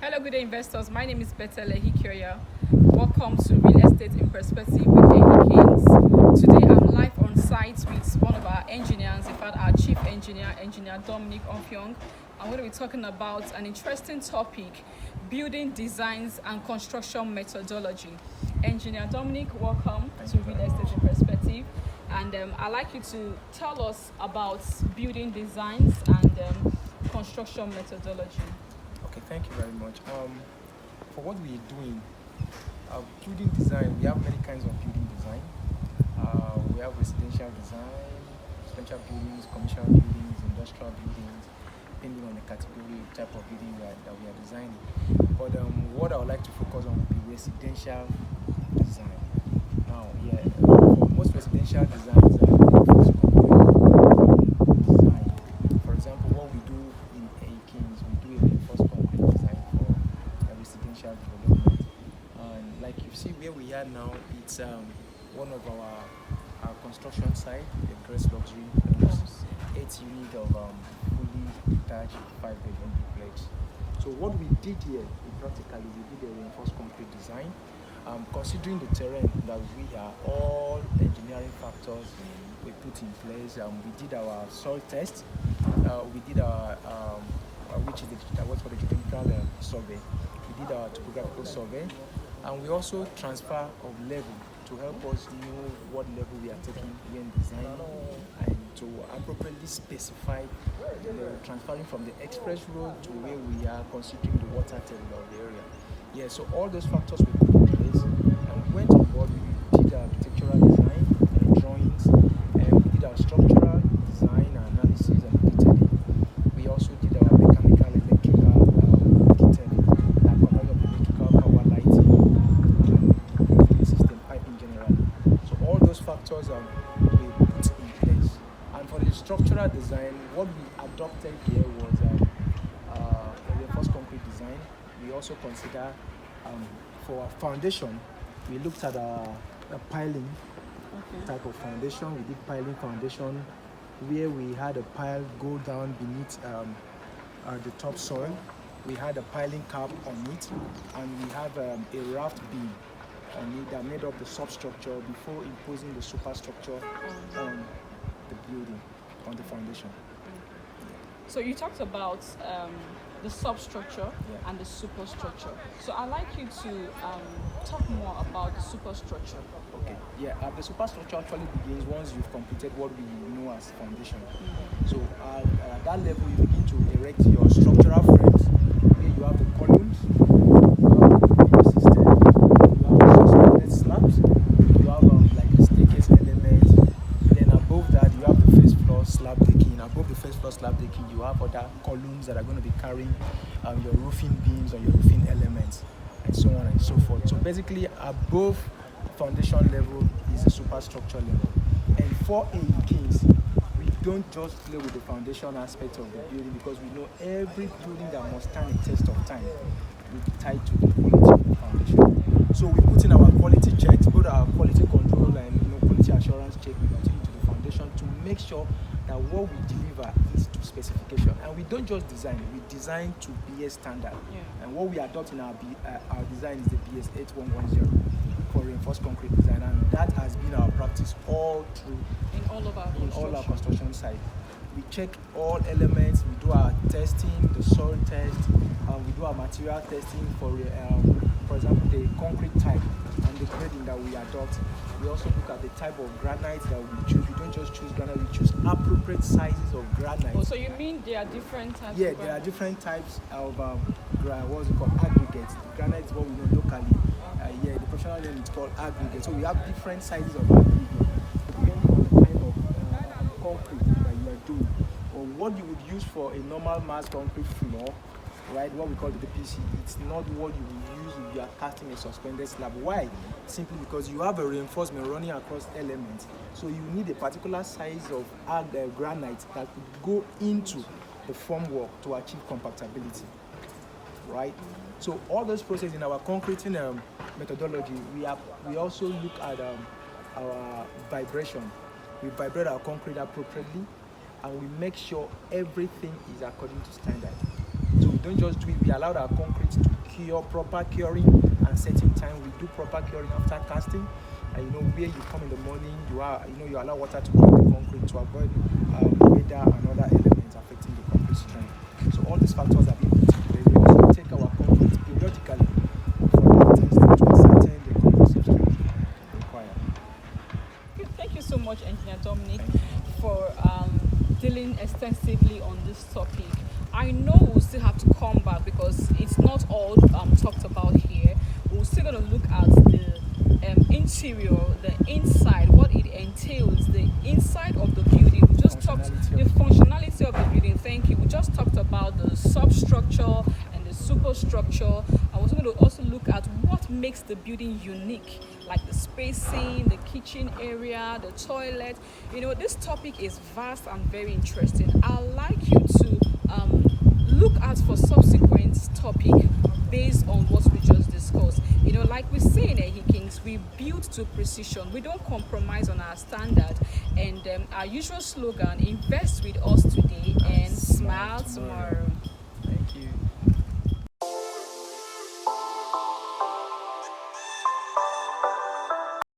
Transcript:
Hello, good day, investors. My name is Ehi-Kings. Welcome to Real Estate in Perspective with Ehi-Kings. Today, I'm live on site with one of our engineers, in fact, our Chief Engineer, Engineer Dominic. I'm going to be talking about an interesting topic: building designs and construction methodology. Engineer Dominic, welcome to Real Estate in Perspective. And I'd like you to tell us about building designs and construction methodology. Okay, thank you very much. For what we're doing, building design, we have many kinds of building design. We have residential design, residential buildings, commercial buildings, industrial buildings, depending on the category, type of building that we are designing. But what I would like to focus on would be residential design. Now, for most residential designs design. For example, what we do in Ehi-Kings, we do a reinforced concrete design for a residential development. And like you see where we are now, it's one of our construction site, the Grace Luxury homes, 8 unit of fully detached 5-bedroom duplex. So what we did here, practically, we did a reinforced concrete design. Considering the terrain that we are, all engineering factors we put in place. We did our soil test. We did our which is what's called the geotechnical survey. We did our topographical survey, and we also transfer of level to help us know what level we are taking when designing, and to appropriately specify transferring from the express road to where we are considering the water table of the area. Yeah, so all those factors we put in place, and we went on board. We did our architectural design, drawings, and we did our structural design analysis and detailing. We also did our mechanical, electrical detailing, like coverage of electrical power lighting, and system piping generally. So all those factors we put in place. And for the structural design, what we adopted here was a reinforced concrete design. We also consider for our foundation, we looked at a piling type of foundation. We did piling foundation where we had a pile go down beneath the topsoil. We had a piling cap on it, and we have a raft beam on it that made up the substructure before imposing the superstructure on the building, on the foundation. So you talked about the substructure and the superstructure. So I'd like you to talk more about the superstructure. Okay. Yeah. The superstructure actually begins once you've completed what we know as foundation. So at that level, you begin to erect your structural frames, where you have the columns, you have the system, you have the suspended slabs, you have like the staircase element. Then above that, you have the first floor slab decking. Above the first floor slab decking, you have other columns that are going to be carrying your roofing beams or your roofing elements, and so on and so forth. So basically, above foundation level is the superstructure level. And for Ehi-Kings, we don't just play with the foundation aspect of the building, because we know every building that must stand a test of time will be tied to the quality of the foundation. So we put in our quality checks, both our quality control and quality assurance check. We put it into the foundation to make sure that what we deliver is to specification. And we don't just design; we design to BS standard. And what we adopt in our design is the BS 8110 for reinforced concrete design, and that has been our practice all through in all our construction sites. We check all elements. We do our testing, the soil test. We do our material testing for example, the concrete type and the grading that we adopt. We also look at the type of granite that we choose. We don't just choose granite; we choose appropriate sizes of granite. Oh, so you mean there are different types? Yeah, there are different types of what's it called, aggregates. Granite is what we know locally. The professional name is called aggregate. So we have different sizes of aggregate depending on the kind of concrete that you are doing, or what you would use for a normal mass concrete floor, right? What we call the PPC. It's not what you would use if you are casting a suspended slab. Why? Simply because you have a reinforcement running across elements. So you need a particular size of granite that could go into the formwork to achieve compactability, right? So all those processes in our concreting methodology, we also look at our vibration. We vibrate our concrete appropriately, and we make sure everything is according to standard. So we don't just do it. We allow our concrete to cure, proper curing, and setting time. We do proper curing after casting. And where you come in the morning, you allow water to cover the concrete to avoid weather and other elements affecting the concrete strength. So all these factors are being put in play. We also take our concrete periodically for testing to ascertain the concrete strength required. Thank you so much, Engineer Dominic, for dealing extensively on this topic. I know we'll still have to come back because it's not all talked about here. We're still going to look at the interior, the inside, what it entails, the inside of the building. We just talked the functionality of the building. Thank you. We just talked about the substructure and the superstructure. I was going to also look at what makes the building unique, like the spacing, the kitchen area, the toilet. This topic is vast and very interesting. I'd like you to look out for subsequent topic based on what we just discussed. Like we say in Ehi-Kings, we build to precision. We don't compromise on our standard. And our usual slogan, invest with us today and smile tomorrow. Thank you.